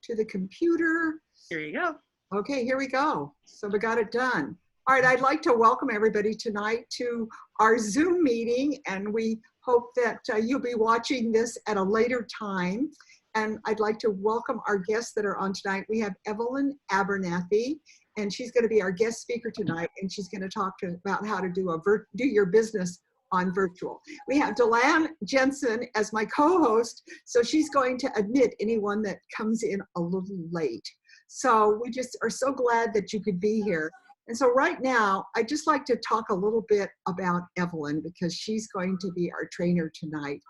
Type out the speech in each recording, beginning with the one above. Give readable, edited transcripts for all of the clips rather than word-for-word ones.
to the computer. Here you go. Okay, here we go. So we got it done. All right, I'd like to welcome everybody tonight to our Zoom meeting, and we hope that you'll be watching this at a later time. And I'd like to welcome our guests that are on tonight. We have Evelyn Abernathy, and she's going to be our guest speaker tonight, and she's going to talk about how to do your business on virtual. We have Delanne Jensen as my co-host, so she's going to admit anyone that comes in a little late. So we just are so glad that you could be here. And so right now, I'd just like to talk a little bit about Evelyn, because she's going to be our trainer tonight.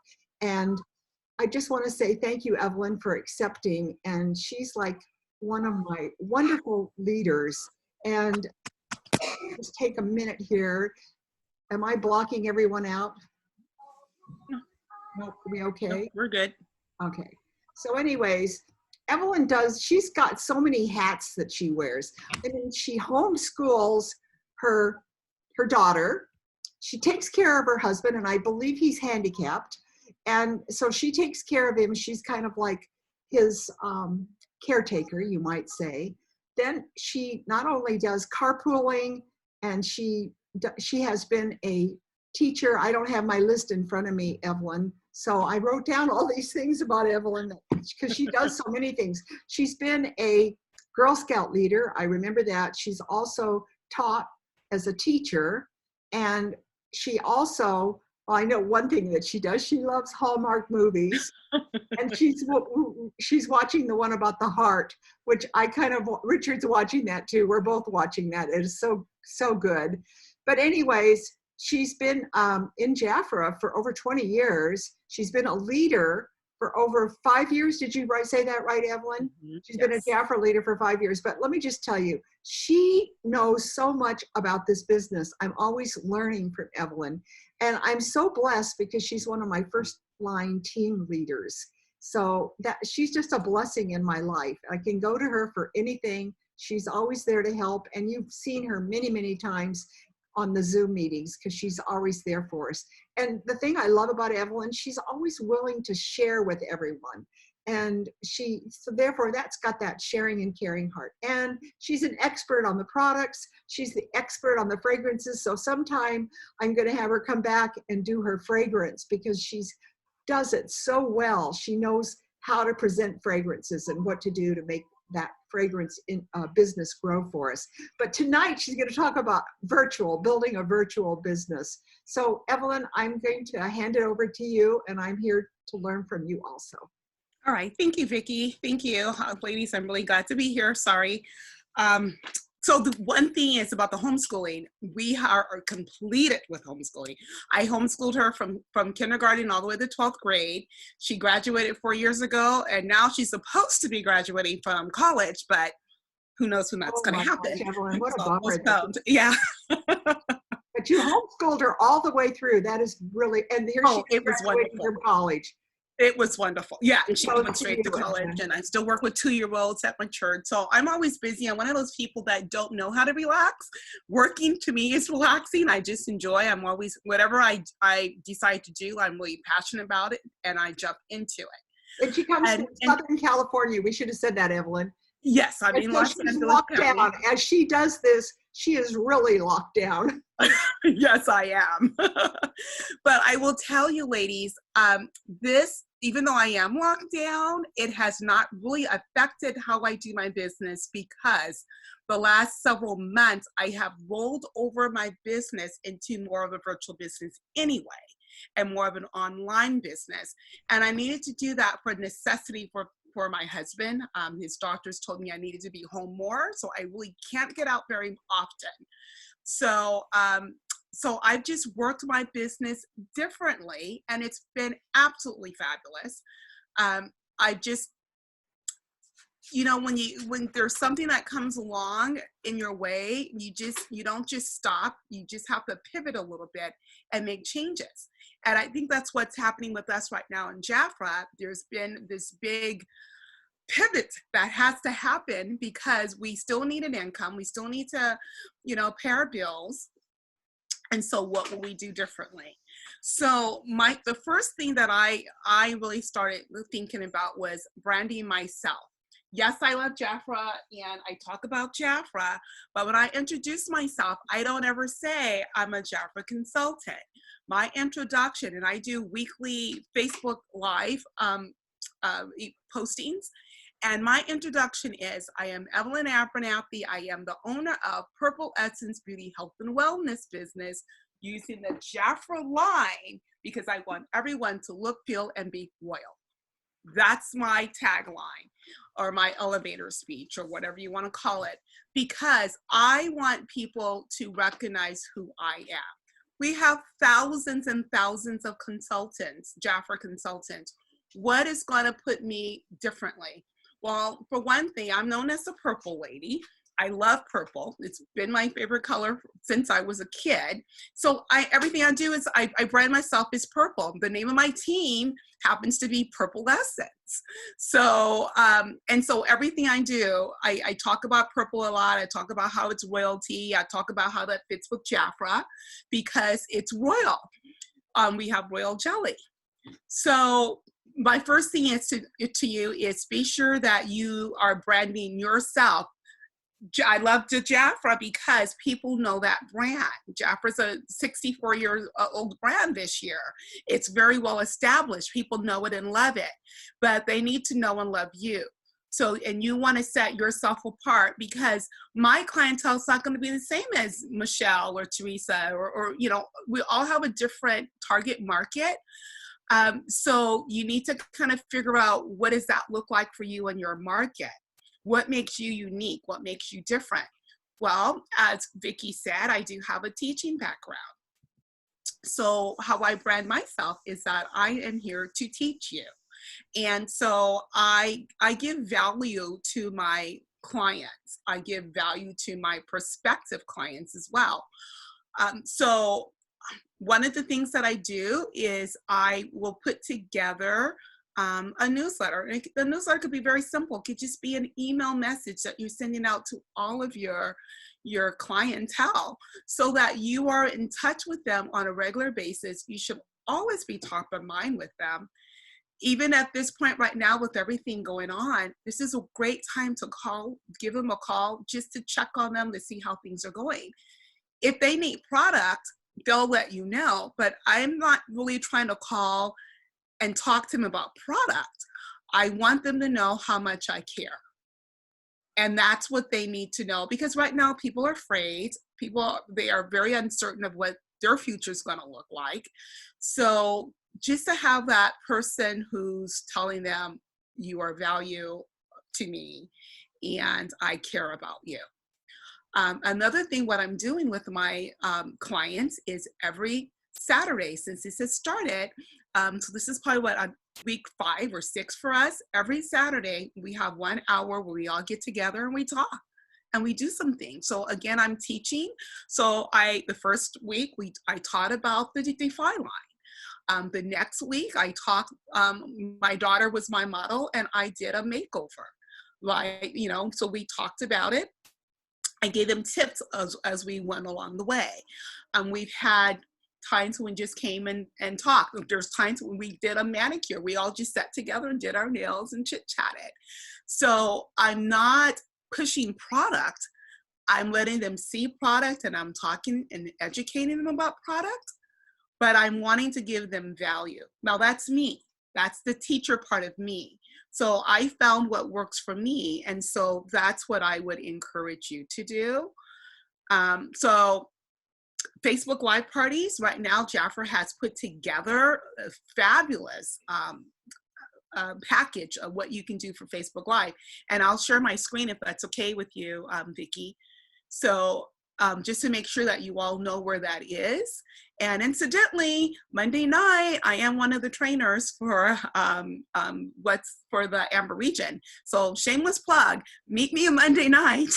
And I just want to say thank you, Evelyn, for accepting. And she's like one of my wonderful leaders. And just take a minute here. Am I blocking everyone out? No, are we okay? No, we're good. Okay. So anyways, Evelyn she's got so many hats that she wears. I mean, she homeschools her daughter. She takes care of her husband, and I believe he's handicapped. And so she takes care of him. She's kind of like his caretaker, you might say. Then she not only does carpooling, and she has been a teacher. I don't have my list in front of me, Evelyn. So I wrote down all these things about Evelyn because she does so many things. She's been a Girl Scout leader. I remember that. She's also taught as a teacher. And she also, well, I know one thing that she does. She loves Hallmark movies. And she's watching the one about the heart, which Richard's watching that too. We're both watching that. It is so good. But anyways, she's been in Jafra for over 20 years. She's been a leader for over 5 years. Did you say that right, Evelyn? Mm-hmm. She's Yes. been a Jafra leader for 5 years. But let me just tell you, she knows so much about this business. I'm always learning from Evelyn. And I'm so blessed because she's one of my first line team leaders. So that she's just a blessing in my life. I can go to her for anything. She's always there to help. And you've seen her many, many times on the Zoom meetings because she's always there for us. And the thing I love about Evelyn, she's always willing to share with everyone. And so therefore that's got that sharing and caring heart. And she's an expert on the products. She's the expert on the fragrances. So sometime I'm going to have her come back and do her fragrance because she does it so well. She knows how to present fragrances and what to do to make that fragrance in business grow for us. But tonight she's going to talk about building a virtual business. So Evelyn, I'm going to hand it over to you, and I'm here to learn from you also. All right. Thank you, Vicki. Thank you. Ladies, I'm really glad to be here. Sorry. So the one thing is about the homeschooling, we are completed with homeschooling. I homeschooled her from kindergarten all the way to 12th grade. She graduated 4 years ago, and now she's supposed to be graduating from college, but who knows when that's going to happen. Gosh, Evelyn, what a bummer. Yeah. But you homeschooled her all the way through. That is really, and here she graduated from college. It was wonderful. Yeah, and she went straight to college, and I still work with 2-year-olds at my church. So I'm always busy. I'm one of those people that don't know how to relax. Working to me is relaxing. I just enjoy. I'm always, whatever I decide to do, I'm really passionate about it, and I jump into it. And she comes from Southern California. We should have said that, Evelyn. Yes, I mean, so she's locked down. As she does this, she is really locked down. Yes, I am. But I will tell you, ladies, even though I am locked down, it has not really affected how I do my business, because the last several months I have rolled over my business into more of a virtual business anyway, and more of an online business. And I needed to do that for necessity for my husband. His doctors told me I needed to be home more, so I really can't get out very often. So I've just worked my business differently, and it's been absolutely fabulous. I just, when there's something that comes along in your way, you don't just stop. You just have to pivot a little bit and make changes. And I think that's what's happening with us right now in Jafra. There's been this big pivot that has to happen because we still need an income. We still need to, pay our bills. And so what will we do differently? So the first thing that I really started thinking about was branding myself. yes, I love Jafra and I talk about Jafra, but when I introduce myself, I don't ever say I'm a Jafra consultant. My introduction, and I do weekly Facebook Live postings, and my introduction is, I am Evelyn Abernathy. I am the owner of Purple Essence Beauty Health and Wellness business using the Jafra line because I want everyone to look, feel, and be royal. That's my tagline or my elevator speech or whatever you want to call it, because I want people to recognize who I am. We have thousands and thousands of consultants, Jafra consultants. What is going to put me differently? Well, for one thing, I'm known as the purple lady. I love purple. It's been my favorite color since I was a kid. So everything I do is I brand myself as purple. The name of my team happens to be Purple Essence. So, and so everything I do, I talk about purple a lot. I talk about how it's royalty. I talk about how that fits with Jafra because it's royal. We have royal jelly. So my first thing is to you is be sure that you are branding yourself. I love the Jafra because people know that brand. Jafra's a 64-year-old brand this year. It's very well established. People know it and love it, but they need to know and love you. So, and you want to set yourself apart because my clientele is not going to be the same as Michelle or Teresa or you know, we all have a different target market. So you need to kind of figure out what does that look like for you and your market. What makes you unique? What makes you different? Well, as Vickie said, I do have a teaching background. So how I brand myself is that I am here to teach you. And so I give value to my clients. I give value to my prospective clients as well. So one of the things that I do is I will put together a newsletter. And the newsletter could be very simple. It could just be an email message that you're sending out to all of your clientele so that you are in touch with them on a regular basis. You should always be top of mind with them. Even at this point right now with everything going on, this is a great time to call, give them a call just to check on them to see how things are going. If they need product, they'll let you know, but I'm not really trying to call and talk to them about product. I want them to know how much I care. And that's what they need to know because right now people are afraid. They are very uncertain of what their future is going to look like. So just to have that person who's telling them you are value to me and I care about you. Another thing, what I'm doing with my clients is every Saturday, since this has started, so this is probably what, on week 5 or 6 for us, every Saturday we have 1 hour where we all get together and we talk and we do some things. So again, I'm teaching. So the first week I taught about the Defy line. The next week I talked, my daughter was my model and I did a makeover. Like, you know, so we talked about it. I gave them tips as we went along the way. We've had times when we just came and talked. There's times when we did a manicure. We all just sat together and did our nails and chit-chatted. So I'm not pushing product. I'm letting them see product and I'm talking and educating them about product, but I'm wanting to give them value. Now that's me. That's the teacher part of me. So I found what works for me. And so that's what I would encourage you to do. So Facebook Live parties, right now, Jafra has put together a fabulous package of what you can do for Facebook Live. And I'll share my screen if that's okay with you, Vickie. So just to make sure that you all know where that is. And incidentally, Monday night, I am one of the trainers for what's for the Amber region. So shameless plug, meet me on Monday night.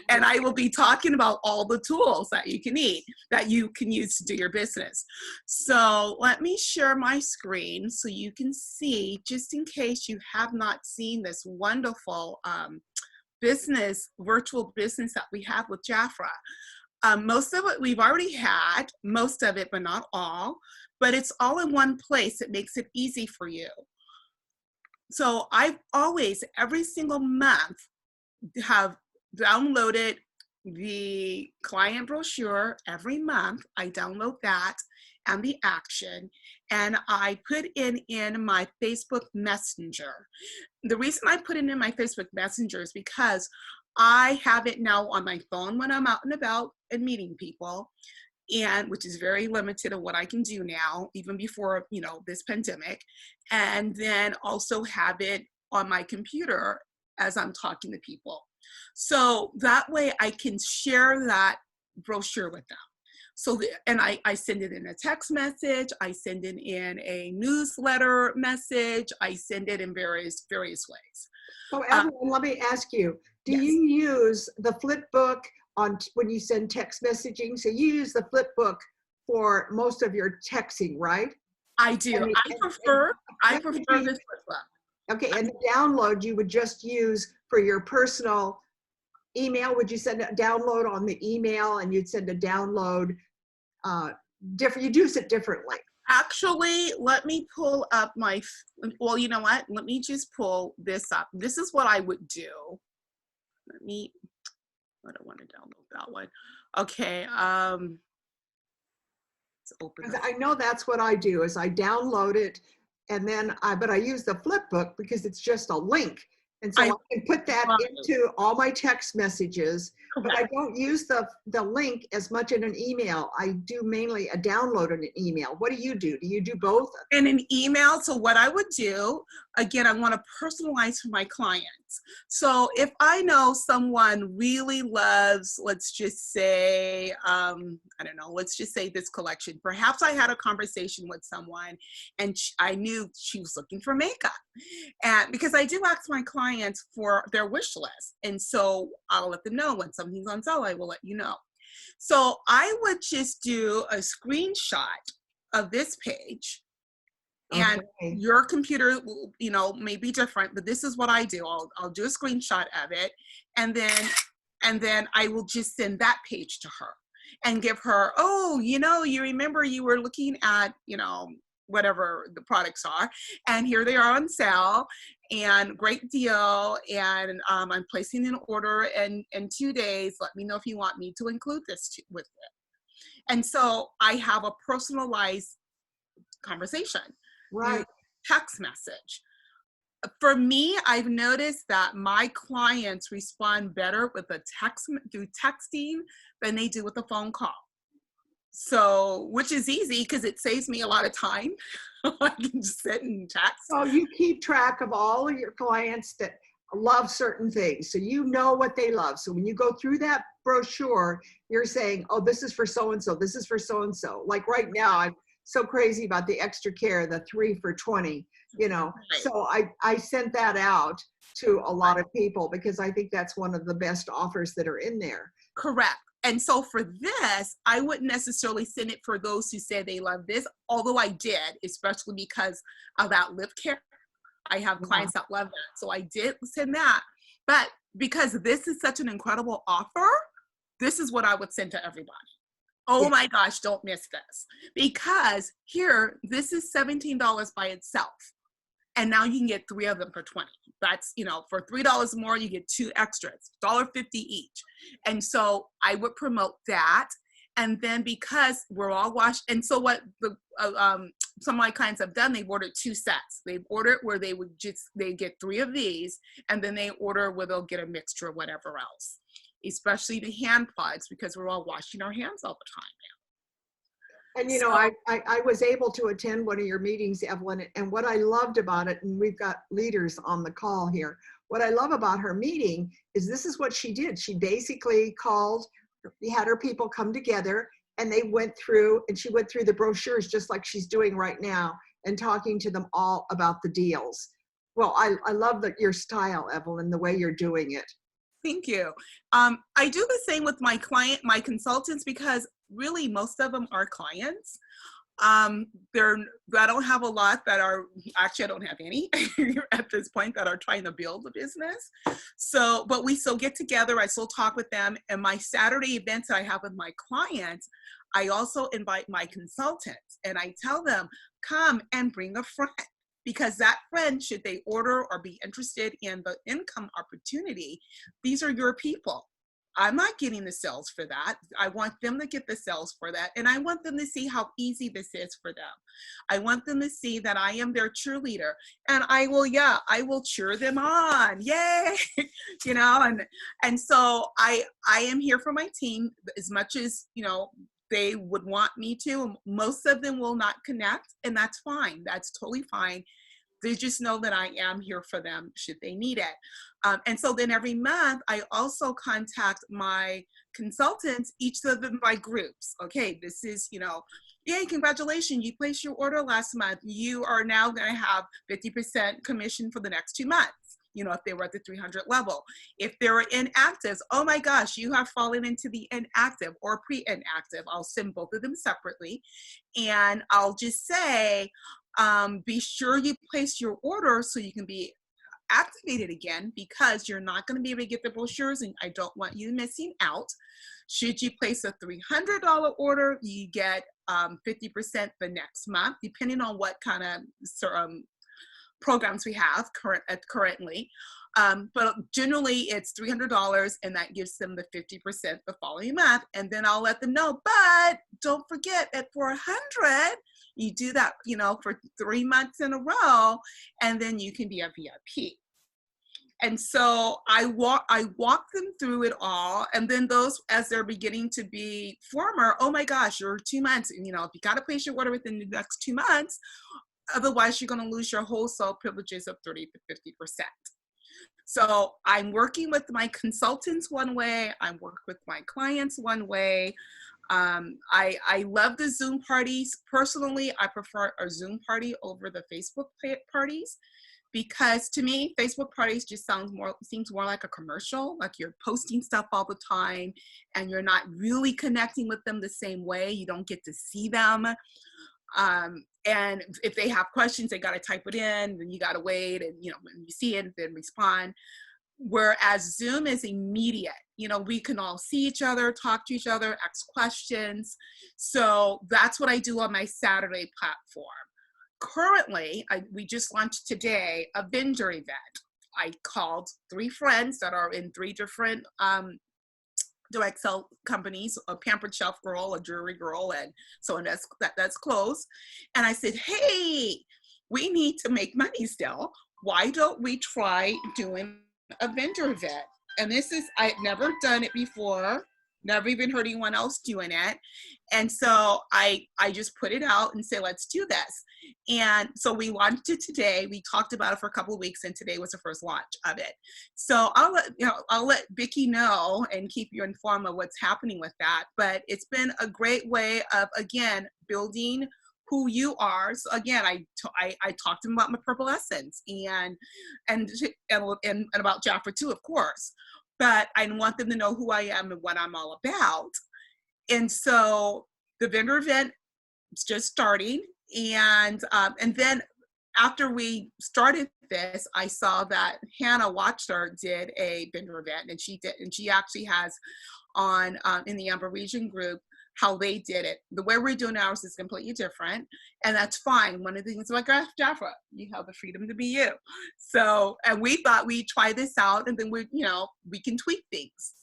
And I will be talking about all the tools that you can use to do your business. So let me share my screen so you can see, just in case you have not seen this wonderful virtual business that we have with Jafra. Most of it we've already had, most of it, but not all, but it's all in one place. It makes it easy for you. So I've always, every single month, have downloaded the client brochure every month. I download that and the action, and I put in my Facebook Messenger. The reason I put it in my Facebook Messenger is because I have it now on my phone when I'm out and about and meeting people, and which is very limited of what I can do now, even before, you know, this pandemic. And then also have it on my computer as I'm talking to people. So that way I can share that brochure with them. So, and I send it in a text message, I send it in a newsletter message, I send it in various ways. So Evelyn, let me ask you, do Yes. you use the flip book on when you send text messaging? So you use the flip book for most of your texting, right? I do. And- I prefer and- this one. Okay, and the download you would just use for your personal email? Would you send a download on the email and you'd send a download different? You'd use it differently. Actually, let me pull up my, well, you know what? Let me just pull this up. This is what I would do. I don't want to download that one. Okay, let's open 'Cause it. I know that's what I do is I download it and then but I use the flip book because it's just a link. And so I can put that into all my text messages, but I don't use the link as much in an email. I do mainly a download in an email. What do you do? Do you do both? In an email, so what I would do, again, I want to personalize for my clients. So if I know someone really loves, let's just say, I don't know, let's just say this collection. Perhaps I had a conversation with someone and I knew she was looking for makeup. And because I do ask my clients for their wish list. And so I'll let them know when something's on sale, I will let you know. So I would just do a screenshot of this page. And Okay. your computer, you know, may be different, but this is what I do. I'll do a screenshot of it, and then I will just send that page to her and give her, oh, you know, you remember you were looking at, you know, whatever the products are, and here they are on sale, and great deal, and I'm placing an order in 2 days. Let me know if you want me to include this with it. And so I have a personalized conversation. Right. Text message. For me, I've noticed that my clients respond better with a text through texting than they do with a phone call. So, which is easy because it saves me a lot of time. I can just sit and text. So you keep track of all of your clients that love certain things. So you know what they love. So when you go through that brochure, you're saying, oh, this is for so-and-so, this is for so-and-so. Like right now, I'm so crazy about the extra care, the 3 for $20, you know. Right. So I sent that out to a lot of people because I think that's one of the best offers that are in there. Correct. And so for this, I wouldn't necessarily send it for those who say they love this, although I did, especially because of that lip care. I have clients that love that. So I did send that. But because this is such an incredible offer, this is what I would send to everybody. Oh my gosh, don't miss this. Because here, this is $17 by itself. And now you can get 3 of them for $20. That's, you know, for $3 more, you get 2 extras, $1.50 each. And so I would promote that. And then because we're all washed, and so what the some of my clients have done, they've ordered 2 sets. They've ordered where they get 3 of these, and then they order where they'll get a mixture of whatever else, especially the hand plugs, because we're all washing our hands all the time now. And, you know, I was able to attend one of your meetings, Evelyn, and what I loved about it, and we've got leaders on the call here, what I love about her meeting is this is what she did. She basically called, had her people come together, and they went through, and she went through the brochures just like she's doing right now and talking to them all about the deals. Well, I love your style, Evelyn, the way you're doing it. Thank you. I do the same with my consultants, because really most of them are clients. I don't have a lot that are, actually I don't have any at this point that are trying to build a business. So, but we still get together, I still talk with them, and my Saturday events that I have with my clients, I also invite my consultants and I tell them, come and bring a friend. because that friend, should they order or be interested in the income opportunity, these are your people. I'm not getting the sales for that. I want them to get the sales for that. And I want them to see how easy this is for them. I want them to see that I am their cheerleader. And I will cheer them on. Yay! You know, and so I am here for my team as much as, you know, they would want me to. Most of them will not connect, and that's fine. That's totally fine. They just know that I am here for them should they need it. And so then every month, I also contact my consultants, each of them by groups. Okay, this is, you know, yay, congratulations, you placed your order last month. You are now going to have 50% commission for the next 2 months. You know, if they were at the 300 level. If they were inactives, oh my gosh, you have fallen into the inactive or pre-inactive. I'll send both of them separately. And I'll just say, be sure you place your order so you can be activated again, because you're not going to be able to get the brochures and I don't want you missing out. Should you place a $300 order, you get 50% the next month, depending on what kind of programs we have currently. But generally it's $300, and that gives them the 50% the following month. And then I'll let them know, but don't forget that for 100, you do that, you know, for 3 months in a row, and then you can be a VIP. And so I walk them through it all. And then those, as they're beginning to be firmer, oh my gosh, you're 2 months, and you know, if you got to place your order within the next 2 months, otherwise you're going to lose your wholesale privileges of 30 to 50%. So I'm working with my consultants one way, I work with my clients one way. I love the Zoom parties. Personally, I prefer a Zoom party over the Facebook parties, because to me, Facebook parties just seems more like a commercial, like you're posting stuff all the time and you're not really connecting with them the same way. You don't get to see them. And if they have questions, they got to type it in, then you got to wait, and you know, when you see it, then respond. Whereas Zoom is immediate. You know, we can all see each other, talk to each other, ask questions. So that's what I do on my Saturday platform. Currently, we just launched today a vendor event. I called 3 friends that are in 3 different direct sell companies, a Pampered Shelf Girl, a Jewelry Girl, and so on, that's close. And I said, hey, we need to make money still. Why don't we try doing a vendor event? And this is, I've never done it before, never even heard anyone else doing it. And so I just put it out and say, let's do this. And so we launched it today. We talked about it for a couple of weeks, and today was the first launch of it. So I'll let Vickie know and keep you informed of what's happening with that. But it's been a great way of, again, building who you are. So again, I talked to them about my Purple Essence and about Jafra too, of course. But I want them to know who I am and what I'm all about. And so the vendor event is just starting. And then after we started this, I saw that Hannah Watcher did a vendor event, and she actually has on in the Amber Region group how they did it. The way we're doing ours is completely different, and that's fine. One of the things like Jafra, you have the freedom to be you. So, and we thought we'd try this out, and then we can tweak things.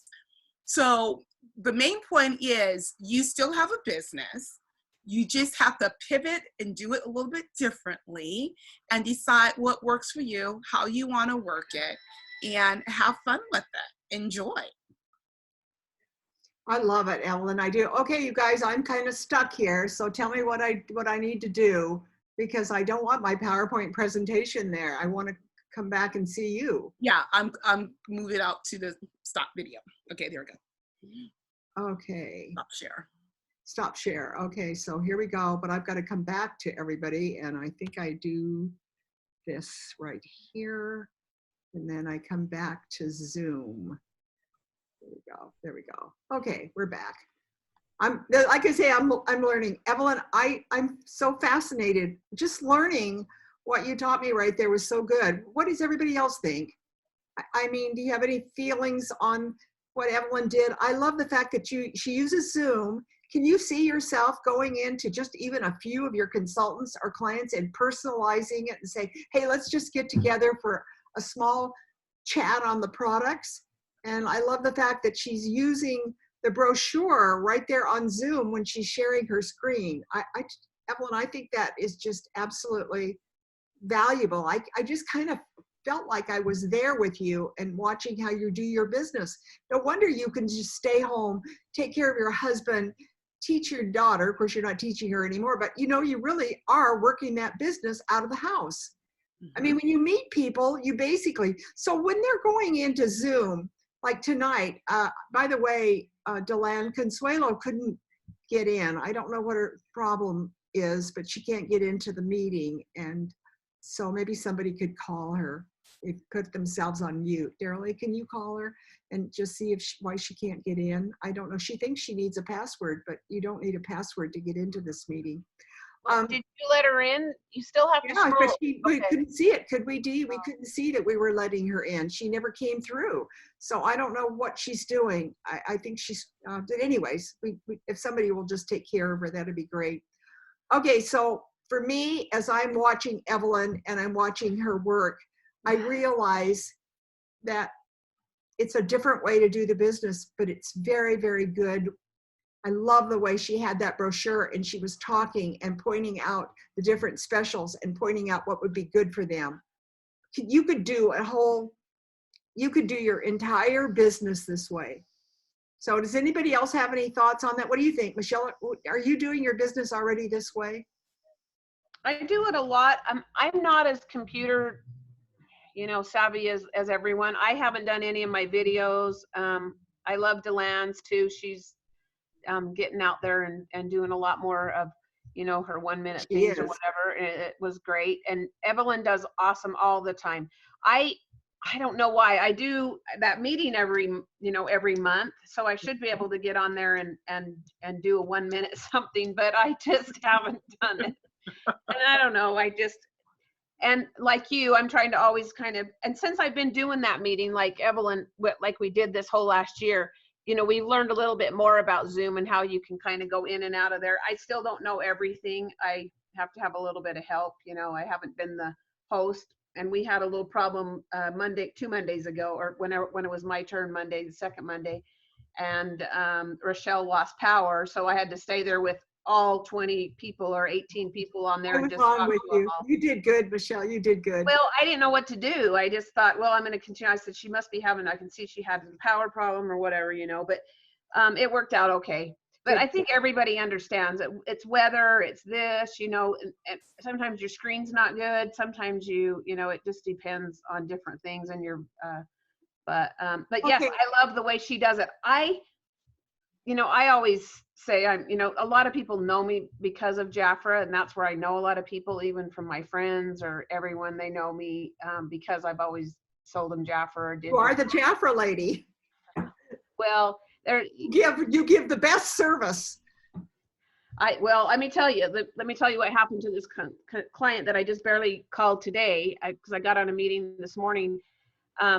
So the main point is you still have a business. You just have to pivot and do it a little bit differently and decide what works for you, how you want to work it, and have fun with it. Enjoy. I love it, Evelyn. I do. Okay, you guys, I'm kind of stuck here. So tell me what I need to do, because I don't want my PowerPoint presentation there. I want to come back and see you. Yeah, I'm moving out to the stop video. Okay, there we go. Okay. Stop share. Stop share. Okay, so here we go. But I've got to come back to everybody, and I think I do this right here, and then I come back to Zoom. There we go. There we go. Okay, we're back. Like I say, I'm learning. Evelyn, I'm so fascinated. Just learning what you taught me right there was so good. What does everybody else think? I mean, do you have any feelings on what Evelyn did? I love the fact that she uses Zoom, can you see yourself going into just even a few of your consultants or clients and personalizing it and say, hey, let's just get together for a small chat on the products? And I love the fact that she's using the brochure right there on Zoom when she's sharing her screen. Evelyn, I think that is just absolutely valuable. I just kind of felt like I was there with you and watching how you do your business. No wonder you can just stay home, take care of your husband, teach your daughter. Of course, you're not teaching her anymore, but you know, you really are working that business out of the house. I mean, when you meet people, you basically, so when they're going into Zoom, like tonight, by the way, Delan Consuelo couldn't get in. I don't know what her problem is, but she can't get into the meeting. And so maybe somebody could call her. They put themselves on mute. Daryl, can you call her and just see if why she can't get in? I don't know. She thinks she needs a password, but you don't need a password to get into this meeting. Did you let her in? You still have to scroll. But we couldn't see it, could we, Dee? We couldn't see that we were letting her in. She never came through. So I don't know what she's doing. I think she's, anyways, if somebody will just take care of her, that'd be great. Okay, so for me, as I'm watching Evelyn and I'm watching her work, I realize that it's a different way to do the business, but it's very, very good. I love the way she had that brochure and she was talking and pointing out the different specials and pointing out what would be good for them. You could do your entire business this way. So does anybody else have any thoughts on that? What do you think, Michelle? Are you doing your business already this way? I do it a lot. I'm not as computer, savvy as everyone. I haven't done any of my videos. I love Delan's too. She's getting out there and doing a lot more of, her 1 minute things or whatever. It was great. And Evelyn does awesome all the time. I don't know why. I do that meeting every month. So I should be able to get on there and do a 1 minute something, but I just haven't done it. And I don't know. And like you, I'm trying to always and since I've been doing that meeting, like Evelyn, like we did this whole last year, we've learned a little bit more about Zoom and how you can kind of go in and out of there. I still don't know everything. I have to have a little bit of help. I haven't been the host, and we had a little problem 2 Mondays ago, or when it was my turn Monday, the second Monday, and Rochelle lost power. So I had to stay there with all 20 people or 18 people on there. What's wrong with you? You did good, Michelle. You did good. Well, I didn't know what to do. I just thought, well, I'm going to continue. I said, she must be I can see she had a power problem or whatever, but it worked out okay. But I think everybody understands that it's weather, it's this, and sometimes your screen's not good. Sometimes it just depends on different things and but yes, I love the way she does it. I always say a lot of people know me because of Jafra, and that's where I know a lot of people, even from my friends or everyone. They know me because I've always sold them Jafra. You are the Jafra lady. Well, you give the best service. Let me tell you what happened to this client that I just barely called today, because I got on a meeting this morning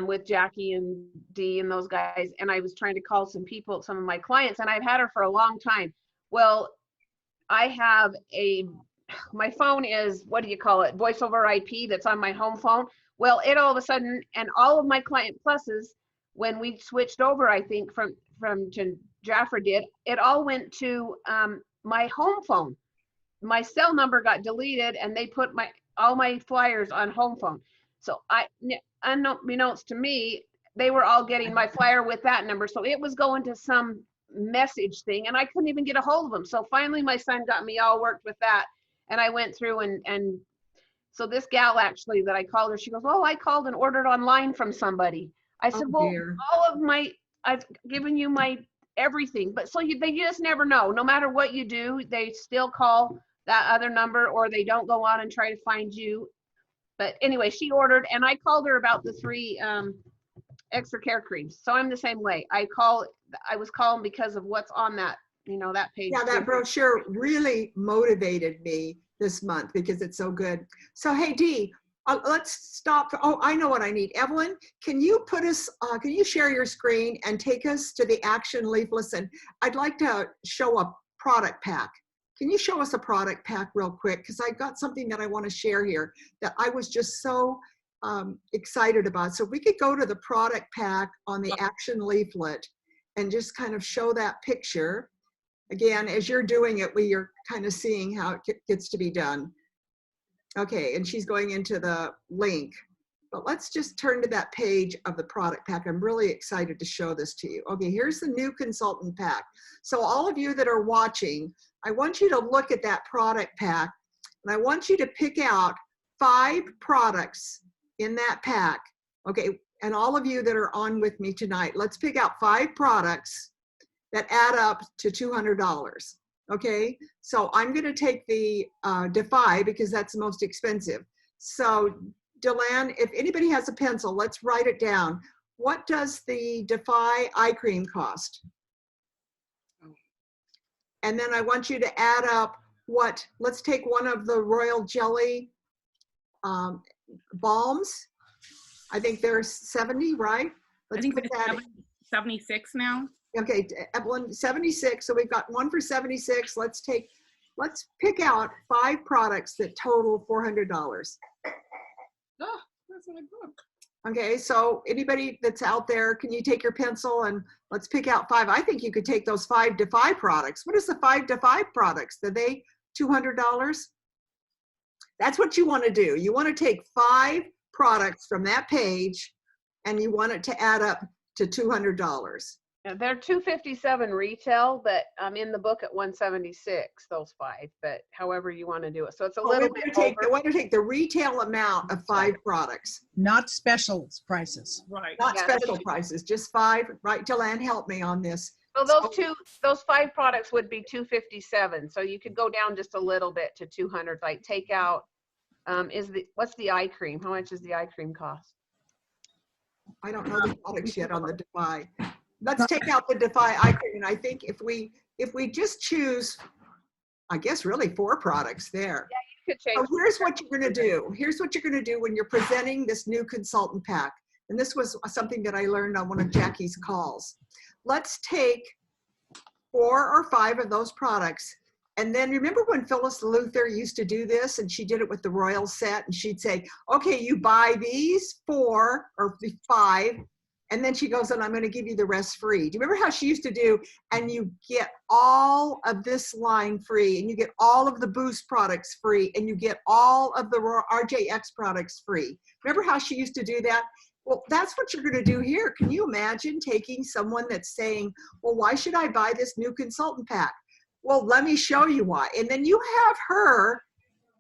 with Jackie and Dee and those guys, and I was trying to call some of my clients, and I've had her for a long time. Well, I have my phone is, what do you call it, voice over IP, that's on my home phone. Well, it all of a sudden, and all of my Client Pluses, when we switched over, I think from to Jafra did, it all went to my home phone. My cell number got deleted, and they put all my flyers on home phone. So unbeknownst to me, they were all getting my flyer with that number. So it was going to some message thing, and I couldn't even get a hold of them. So finally my son got me all worked with that, and I went through and so this gal actually that I called her, she goes, oh, I called and ordered online from somebody. I said, well, all of I've given you my everything, but so they just never know. No matter what you do, they still call that other number, or they don't go on and try to find you. But anyway, she ordered, and I called her about the 3 extra care creams. So I'm the same way. I was calling because of what's on that, that page. Yeah, that brochure really motivated me this month because it's so good. So hey, Dee, let's stop. Oh, I know what I need. Evelyn, can you share your screen and take us to the action leaflets? And I'd like to show a Product Pak. Can you show us a Product Pak real quick? Because I got something that I want to share here that I was just so excited about. So if we could go to the Product Pak on the action leaflet and just kind of show that picture. Again, as you're doing it, you're kind of seeing how it gets to be done. Okay, and she's going into the link. But let's just turn to that page of the Product Pak. I'm really excited to show this to you. Okay, here's the new consultant pack. So all of you that are watching, I want you to look at that Product Pak, and I want you to pick out 5 products in that pack. Okay, and all of you that are on with me tonight, let's pick out 5 products that add up to $200. Okay, so I'm going to take the Defy because that's the most expensive. So Deland, if anybody has a pencil, let's write it down. What does the Defy eye cream cost? And then I want you to add up let's take one of the Royal Jelly balms. I think there's 70, right? I think it's 76 now. Okay, Evelyn, 76. So we've got one for 76. Let's pick out 5 products that total $400. Oh, that's my book. Okay, so anybody that's out there, can you take your pencil and let's pick out 5? I think you could take those 5 Defy products. What is the 5 Defy products? Are they $200? That's what you want to do. You want to take 5 products from that page and you want it to add up to $200. Yeah, they're $257 retail, but I'm in the book at $176, those 5, but however you want to do it. So it's a little bit over. I want to take the retail amount of 5 products. Not special prices. Right. Not special prices, just 5. Right, Deland, help me on this. So those 5 products would be $257. So you could go down just a little bit to $200. Like take out, what's the eye cream? How much does the eye cream cost? I don't know the products yet on the Defy. Let's take out the Defy eye cream. And I think if we just choose, I guess really 4 products there. Yeah, you could change. So here's what you're going to do. Here's what you're going to do when you're presenting this new consultant pack. And this was something that I learned on one of Jackie's calls. Let's take 4 or 5 of those products. And then remember when Phyllis Luther used to do this and she did it with the Royal set and she'd say, okay, you buy these 4 or 5. And then she goes, and I'm going to give you the rest free. Do you remember how she used to do? And you get all of this line free, and you get all of the Boost products free, and you get all of the RJX products free. Remember how she used to do that? Well, that's what you're going to do here. Can you imagine taking someone that's saying, well, why should I buy this new consultant pack? Well, let me show you why. And then you have her,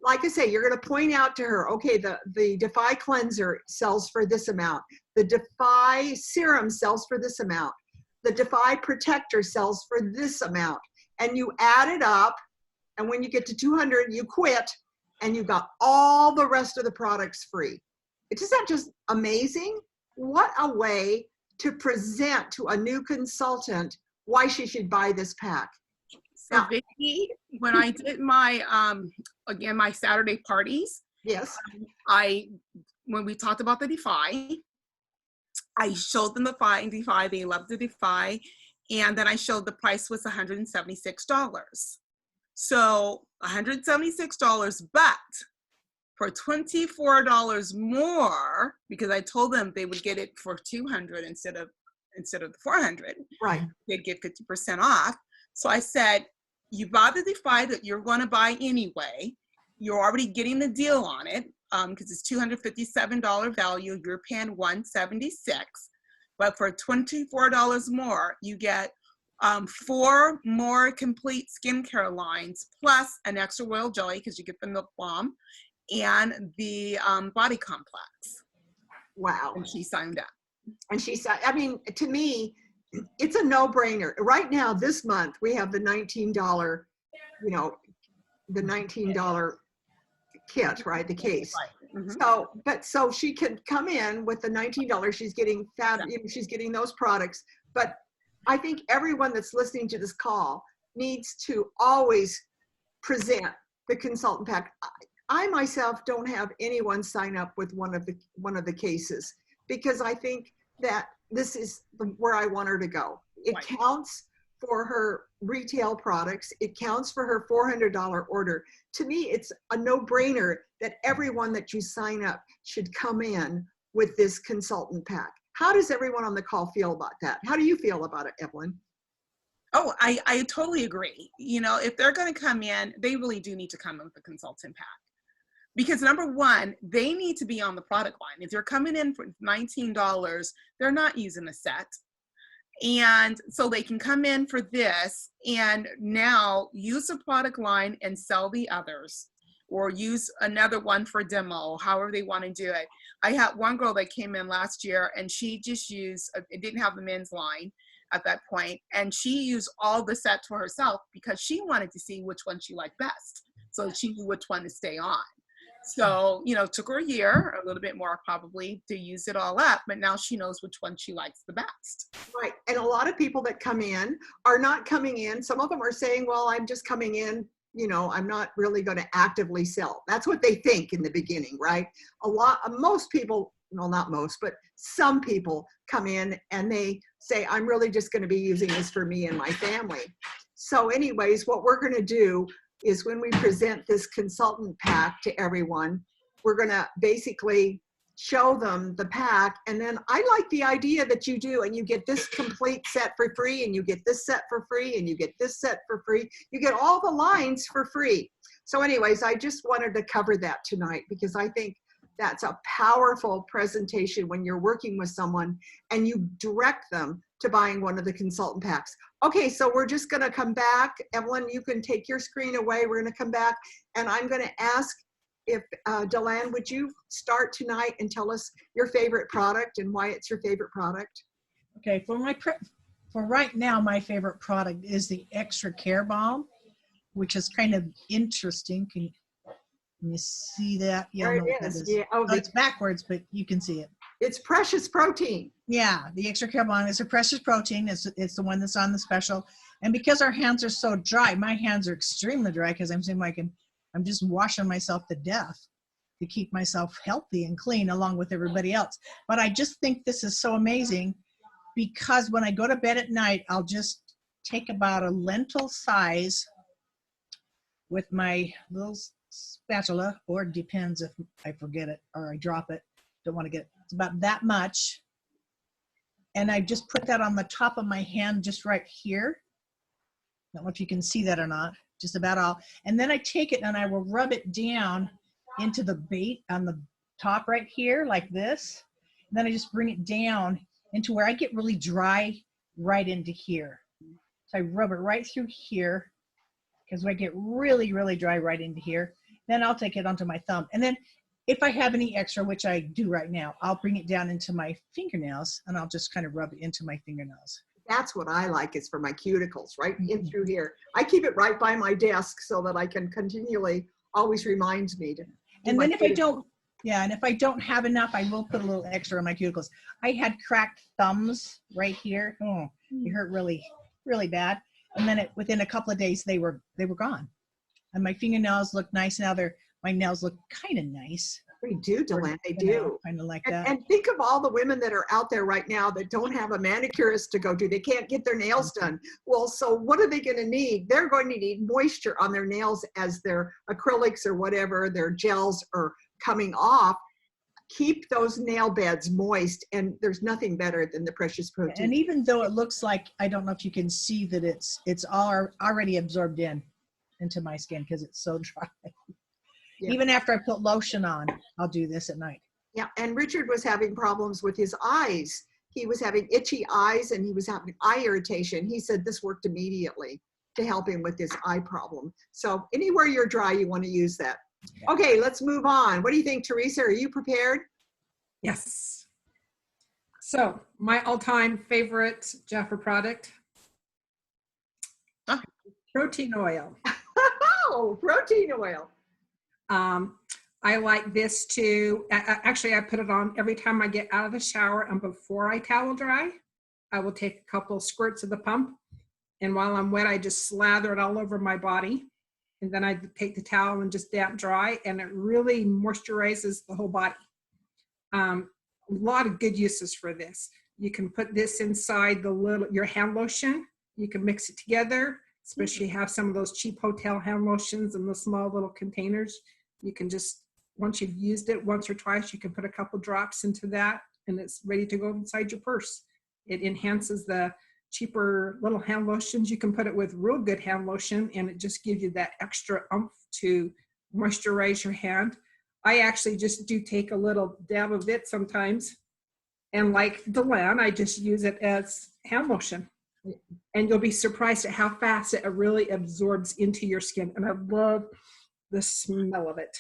like I say, you're going to point out to her, okay, the Defy cleanser sells for this amount. The Defy serum sells for this amount. The Defy protector sells for this amount. And you add it up, and when you get to 200, you quit, and you got all the rest of the products free. Isn't that just amazing? What a way to present to a new consultant why she should buy this pack. So Vickie, when I did my, again, my Saturday parties, yes, when we talked about the Defy, I showed them the Defy, they loved the Defy, and then I showed the price was $176. So $176, but for $24 more, because I told them they would get it for $200 instead of the $400, right? They'd get 50% off. So I said, you bought the Defy that you're going to buy anyway. You're already getting the deal on it because it's $257 value. You're paying $176, but for $24 more, you get 4 more complete skincare lines plus an extra royal jelly because you get the milk balm and the body complex. Wow! And she signed up. And she said, I mean, to me, it's a no-brainer. Right now, this month, we have the $19, the $19 kit, right? The case. Right. Mm-hmm. So she could come in with the $19. She's getting she's getting those products. But I think everyone that's listening to this call needs to always present the consultant pack. I myself don't have anyone sign up with one of the cases because I think that this is where I want her to go. It right. counts for her retail products. It counts for her $400 order. To me, it's a no-brainer that everyone that you sign up should come in with this consultant pack. How does everyone on the call feel about that? How do you feel about it, Evelyn? Oh, I totally agree. You know, if they're going to come in, they really do need to come in with a consultant pack. Because number one, they need to be on the product line. If you're coming in for $19, they're not using a set. And so they can come in for this and now use the product line and sell the others, or use another one for demo, however they want to do it. I had one girl that came in last year and she just used, it didn't have the men's line at that point, and she used all the sets for herself because she wanted to see which one she liked best, so she knew which one to stay on. So, you know, it took her a year, a little bit more probably, to use it all up, but now she knows which one she likes the best. Right. And a lot of people that come in are not coming in. Some of them are saying, well, I'm just coming in, you know, I'm not really going to actively sell. That's what they think in the beginning, right? Most people, well, not most, but some people come in and they say, I'm really just going to be using this for me and my family. So anyways, what we're going to do is when we present this consultant pack to everyone, we're going to basically show them the pack. And then I like the idea that you do, and you get this complete set for free, and you get this set for free, and you get this set for free. You get all the lines for free. So anyways, I just wanted to cover that tonight because I think that's a powerful presentation when you're working with someone and you direct them to buying one of the consultant packs. Okay, so we're just gonna come back. Evelyn, you can take your screen away. We're gonna come back and I'm gonna ask if, Deland, would you start tonight and tell us your favorite product and why it's your favorite product? Okay, for right now, my favorite product is the Extra Care Balm, which is kind of interesting. Can you see that? Yeah, There no, it that is. is. Yeah. Oh, Oh, it's backwards, but you can see it. it's precious protein. Yeah, the Extra Care Balm is a precious protein. It's the one that's on the special. And because our hands are so dry, my hands are extremely dry because I'm saying like I'm just washing myself to death to keep myself healthy and clean along with everybody else. But I just think this is so amazing because when I go to bed at night, I'll just take about a lentil size with my little spatula, or it depends if I forget it or I drop it. Don't want to get it. It's about that much. And I just put that on the top of my hand, just right here. I don't know if you can see that or not, just about all. And then I take it and I will rub it down into the bait on the top right here, like this. And then I just bring it down into where I get really dry right into here. So I rub it right through here because I get really, really dry right into here. Then I'll take it onto my thumb. And then if I have any extra, which I do right now, I'll bring it down into my fingernails and I'll just kind of rub it into my fingernails. That's what I like, is for my cuticles, right in through here. I keep it right by my desk so that I can continually, always reminds me to. And then if I don't, yeah, and if I don't have enough, I will put a little extra on my cuticles. I had cracked thumbs right here. Oh, it hurt really, really bad. And then within a couple of days, they were gone. And my fingernails look nice now. My nails look kind of nice. They do, Deland, they do. Kind of like that. And think of all the women that are out there right now that don't have a manicurist to go to. They can't get their nails done. Well, so what are they going to need? They're going to need moisture on their nails as their acrylics or whatever, their gels are coming off. Keep those nail beds moist, and there's nothing better than the precious protein. And even though it looks like, I don't know if you can see that it's already absorbed into my skin because it's so dry. Yeah. Even after I put lotion on, I'll do this at night. Yeah, and Richard was having problems with his eyes. He was having itchy eyes and he was having eye irritation. He said this worked immediately to help him with his eye problem. So anywhere you're dry, you want to use that. Okay, let's move on. What do you think, Teresa? Are you prepared? Yes. So my all-time favorite Jafra product, protein oil. Oh, protein oil. I like this too. Actually, I put it on every time I get out of the shower, and before I towel dry, I will take a couple squirts of the pump. And while I'm wet, I just slather it all over my body. And then I take the towel and just damp dry, and it really moisturizes the whole body. A lot of good uses for this. You can put this inside your hand lotion. You can mix it together, especially have some of those cheap hotel hand lotions in the small little containers. You can just, once you've used it once or twice, you can put a couple drops into that and it's ready to go inside your purse. It enhances the cheaper little hand lotions. You can put it with real good hand lotion and it just gives you that extra oomph to moisturize your hand. I actually just do take a little dab of it sometimes. And like Delenn, I just use it as hand lotion. And you'll be surprised at how fast it really absorbs into your skin. And I love the smell of it.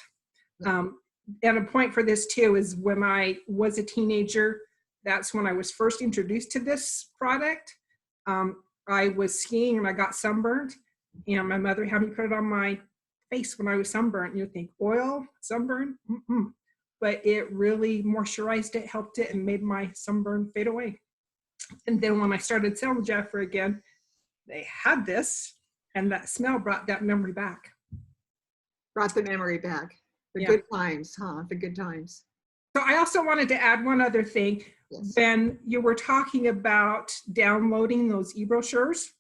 And a point for this too is when I was a teenager, that's when I was first introduced to this product. I was skiing and I got sunburned, and my mother had me put it on my face when I was sunburned. You think oil, sunburn? But it really moisturized it, helped it, and made my sunburn fade away. And then when I started selling Jafra again, they had this, and that smell brought that memory back. Brought the memory back. The good times, huh? The good times. So I also wanted to add one other thing. Yes. When you were talking about downloading those e-brochures,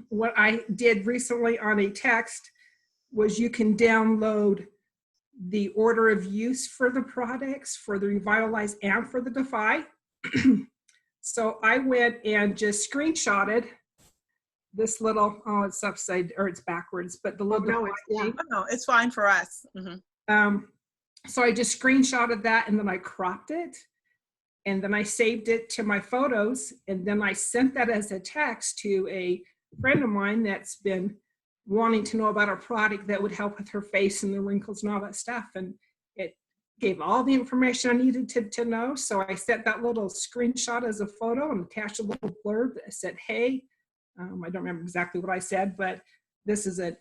what I did recently on a text was you can download the order of use for the products, for the Revitalize and for the Defy. So I went and just screenshotted this little, oh, it's upside, or it's backwards, but the little, no, it's fine for us. So I just screenshotted that and then I cropped it and then I saved it to my photos, and then I sent that as a text to a friend of mine that's been wanting to know about a product that would help with her face and the wrinkles and all that stuff. And it gave all the information I needed to know. So I sent that little screenshot as a photo and attached a little blurb that said, hey, I don't remember exactly what I said, but this is a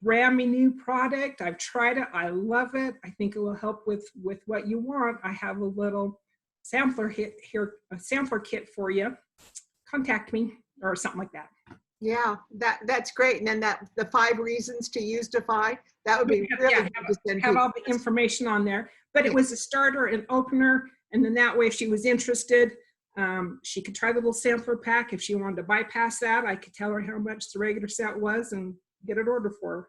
brand new product. I've tried it. I love it. I think it will help with what you want. I have a little sampler here, a sampler kit for you. Contact me or something like that. Yeah, that's great. And then the 5 reasons to use Defy, that would be really good to have all the information on there. But it was a starter and opener, and then that way if she was interested, she could try the little sampler pack. If she wanted to bypass that, I could tell her how much the regular set was and get it ordered for her.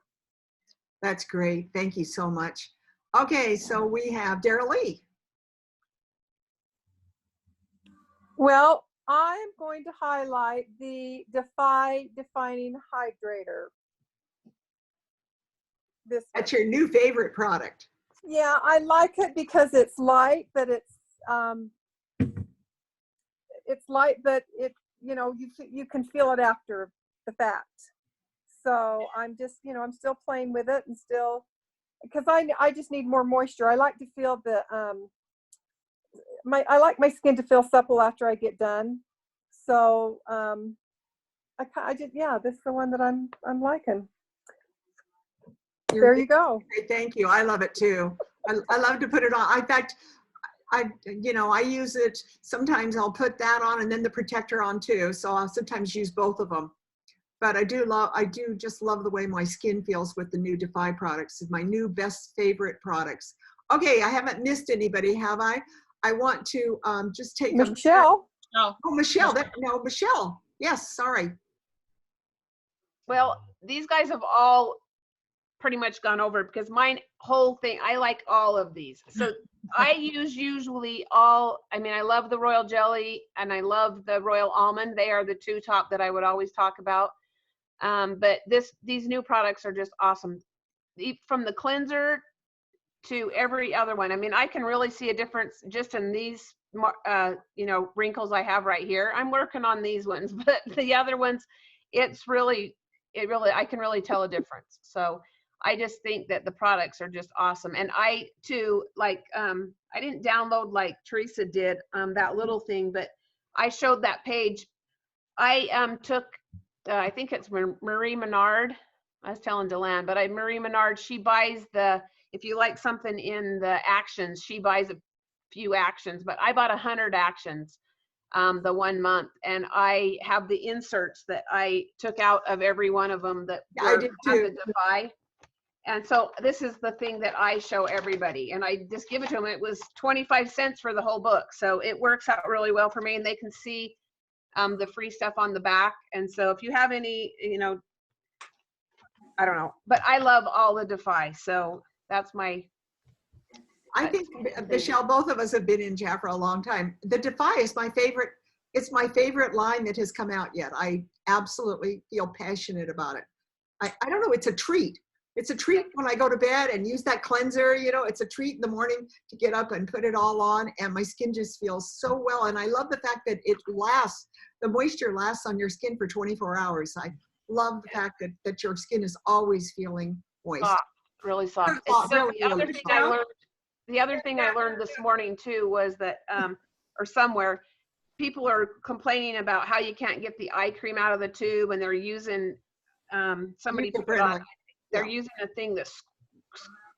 That's great. Thank you so much. Okay, so we have Darrell Lee. Well, I'm going to highlight the Defy Defining Hydrator. That's your new favorite product. Yeah, I like it because it's light, but it's light, but it, you know, you can feel it after the fact. So I'm just, you know, I'm still playing with it and still, because I just need more moisture. I like to feel the I like my skin to feel supple after I get done. So this is the one that I'm liking. There you go. Thank you. I love it too. I love to put it on. In fact, I use it. Sometimes I'll put that on and then the protector on too. So I'll sometimes use both of them. But I do just love the way my skin feels with the new Defy products. It's my new best favorite products. Okay, I haven't missed anybody, have I? I want to just take Michelle. Oh, Michelle. Michelle. Yes, sorry. Well, these guys have all pretty much gone over because mine whole thing, I like all of these. So I use usually all, I mean, I love the royal jelly and I love the royal almond. They are the 2 top that I would always talk about. But these new products are just awesome. From the cleanser to every other one. I mean, I can really see a difference just in these, wrinkles I have right here. I'm working on these ones, but the other ones, I can really tell a difference. So I just think that the products are just awesome. And I too, like, I didn't download like Teresa did, that little thing, but I showed that page. I took, I think it's Marie Menard. I was telling Delenn, but Marie Menard, she buys if you like something in the actions, she buys a few actions, but I bought 100 actions the 1 month, and I have the inserts that I took out of every one of them that I did too. The Defy. And so this is the thing that I show everybody, and I just give it to them. It was 25 cents for the whole book, so it works out really well for me, and they can see the free stuff on the back. And so if you have any, I don't know, but I love all the Defy. So that's my. I think, Michelle, both of us have been in Jafra a long time. The Defy is my favorite. It's my favorite line that has come out yet. I absolutely feel passionate about it. I don't know, it's a treat. It's a treat when I go to bed and use that cleanser, it's a treat in the morning to get up and put it all on, and my skin just feels so well. And I love the fact that it lasts, the moisture lasts on your skin for 24 hours. I love the fact that your skin is always feeling moist. Soft, really soft. Soft, So really, the other really thing soft. the other thing I learned this morning too was that, or somewhere, people are complaining about how you can't get the eye cream out of the tube, and they're using, somebody put it on, they're using a thing that,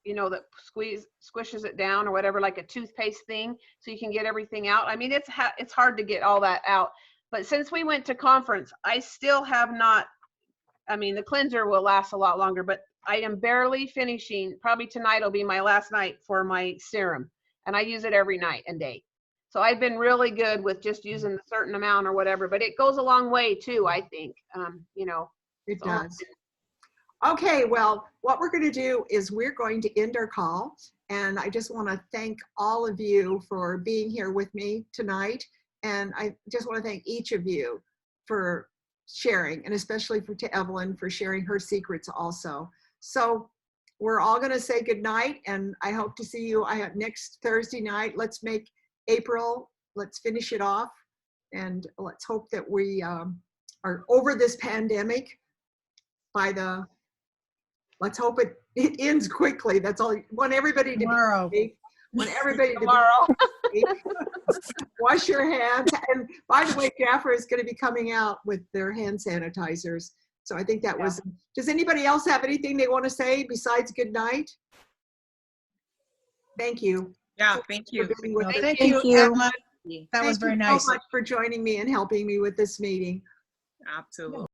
that squishes it down or whatever, like a toothpaste thing, so you can get everything out. I mean, it's hard to get all that out. But since we went to conference, I still have not, the cleanser will last a lot longer, but I am barely finishing. Probably tonight will be my last night for my serum, and I use it every night and day. So I've been really good with just using a certain amount or whatever, but it goes a long way too, I think. It does. Okay, well, what we're going to do is we're going to end our call, and I just want to thank all of you for being here with me tonight, and I just want to thank each of you for sharing, and especially to Evelyn for sharing her secrets also. So we're all going to say good night, and I hope to see you next Thursday night. Let's make April, let's finish it off, and let's hope that we are over this pandemic let's hope it ends quickly. That's all. Want everybody to Tomorrow. be safe. Want everybody Tomorrow. to be safe. Wash your hands. And by the way, Jafra is going to be coming out with their hand sanitizers. So I think that was, does anybody else have anything they want to say besides good night? Thank you. Yeah, thank you. Thank you, Emma. That was very nice. Thank you so much for joining me and helping me with this meeting. Absolutely.